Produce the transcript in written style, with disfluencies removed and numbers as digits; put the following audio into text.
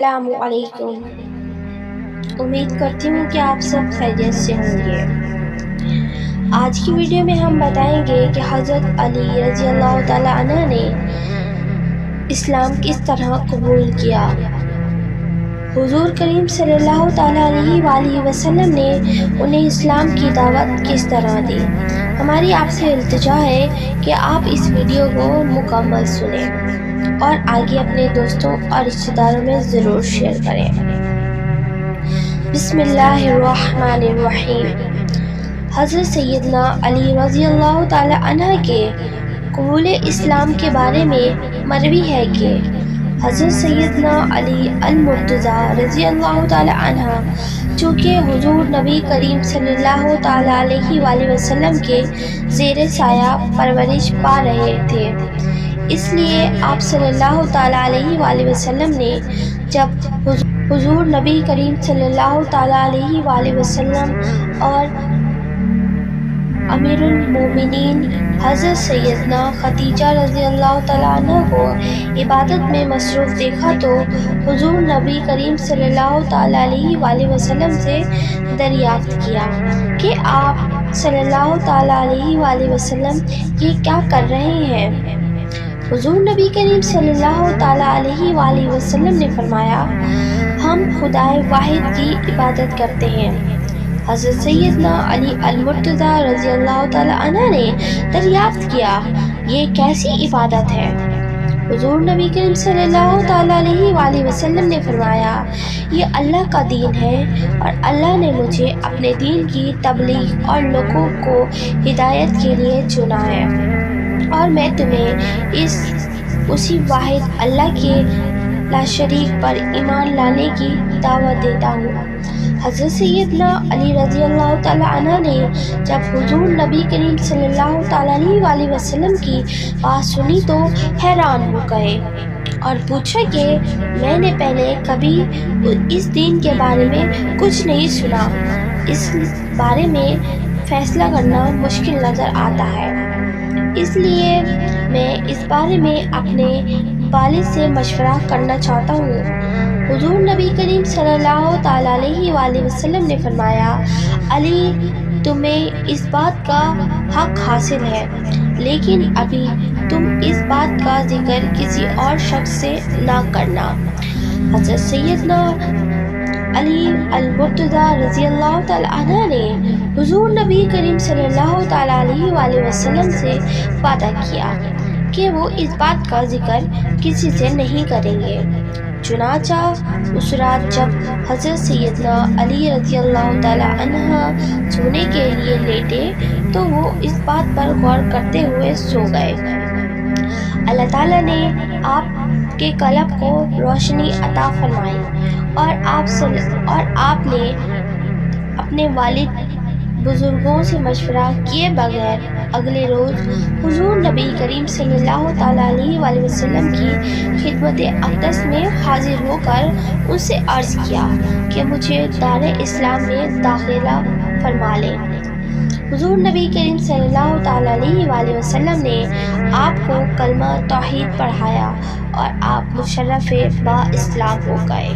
السلام علیکم۔ امید کرتی ہوں کہ آپ سب خیریت سے ہوں گے۔ آج کی ویڈیو میں ہم بتائیں گے کہ حضرت علی رضی اللہ تعالیٰ عنہ نے اسلام کس طرح قبول کیا۔ حضور کریم صلی اللہ تعالیٰ علیہ وآلہ وسلم نے انہیں اسلام کی دعوت کس طرح دی۔ ہماری آپ سے التجا ہے کہ آپ اس ویڈیو کو مکمل سنیں اور آگے اپنے دوستوں اور رشتہ داروں میں ضرور شیئر کریں۔ بسم اللہ الرحمن الرحیم۔ حضرت سیدنا علی رضی اللہ تعالی عنہ کے قبول اسلام کے بارے میں مروی ہے کہ حضرت سیدنا علی المرتضیٰ رضی اللہ تعالی عنہ چونکہ حضور نبی کریم صلی اللہ تعالی علیہ وآلہ وسلم کے زیر سایہ پرورش پا رہے تھے، اس لیے آپ صلی اللہ تعالیٰ علیہ وآلہ وسلم نے جب حضور نبی کریم صلی اللہ تعالیٰ علیہ وآلہ وسلم اور امیر المومنین حضرت سیدنا خدیجہ رضی اللہ تعالیٰ عنہ کو عبادت میں مصروف دیکھا تو حضور نبی کریم صلی اللہ تعالیٰ علیہ وآلہ وسلم سے دریافت کیا کہ آپ صلی اللہ تعالیٰ علیہ وآلہ وسلم یہ کیا کر رہے ہیں۔ حضور نبی کریم صلی اللہ تعالیٰ علیہ وآلہ وسلم نے فرمایا، ہم خدائے واحد کی عبادت کرتے ہیں۔ حضرت سیدنا علی المرتضیٰ رضی اللہ تعالیٰ عنہ نے دریافت کیا، یہ کیسی عبادت ہے؟ حضور نبی کریم صلی اللہ تعالیٰ علیہ وآلہ وسلم نے فرمایا، یہ اللہ کا دین ہے اور اللہ نے مجھے اپنے دین کی تبلیغ اور لوگوں کو ہدایت کے لیے چنا ہے، اور میں تمہیں اسی واحد اللہ کے لا شریک پر ایمان لانے کی دعوت دیتا ہوں۔ حضرت سیدنا علی رضی اللہ تعالیٰ عنہ نے جب حضور نبی کریم صلی اللہ تعالیٰ علیہ وآلہ وسلم کی بات سنی تو حیران ہو گئے اور پوچھا کہ میں نے پہلے کبھی اس دین کے بارے میں کچھ نہیں سنا، اس بارے میں فیصلہ کرنا مشکل نظر آتا ہے، اس لیے میں اس بارے میں اپنے والد سے مشورہ کرنا چاہتا ہوں۔ حضور نبی کریم صلی اللہ تعالیٰ علیہ وآلہ وسلم نے فرمایا، علی تمہیں اس بات کا حق حاصل ہے، لیکن ابھی تم اس بات کا ذکر کسی اور شخص سے نہ کرنا۔ حضرت سیدنا علی المرتضیٰ رضی اللہ تعالیٰ عنہ نے حضور نبی کریم صلی اللہ تعالیٰ علیہ وآلہ وسلم سے وعدہ کیا کہ وہ اس بات کا ذکر کسی سے نہیں کریں گے۔ چنانچہ اس رات جب حضرت سیدنا علی رضی اللہ تعالیٰ عنہ سونے کے لیے لیٹے تو وہ اس بات پر غور کرتے ہوئے سو گئے۔ اللہ تعالیٰ نے آپ کے قلب کو روشنی عطا فرمائی اور آپ نے اپنے والد بزرگوں سے مشورہ کیے بغیر اگلے روز حضور نبی کریم صلی اللہ تعالیٰ علیہ وآلہ وسلم کی خدمت اقدس میں حاضر ہو کر ان سے عرض کیا کہ مجھے دار اسلام میں داخلہ فرما لیں۔ حضور نبی کریم صلی اللہ تعالیٰ علیہ وآلہ وسلم نے آپ کو کلمہ توحید پڑھایا اور آپ مشرف با اسلام ہو گئے۔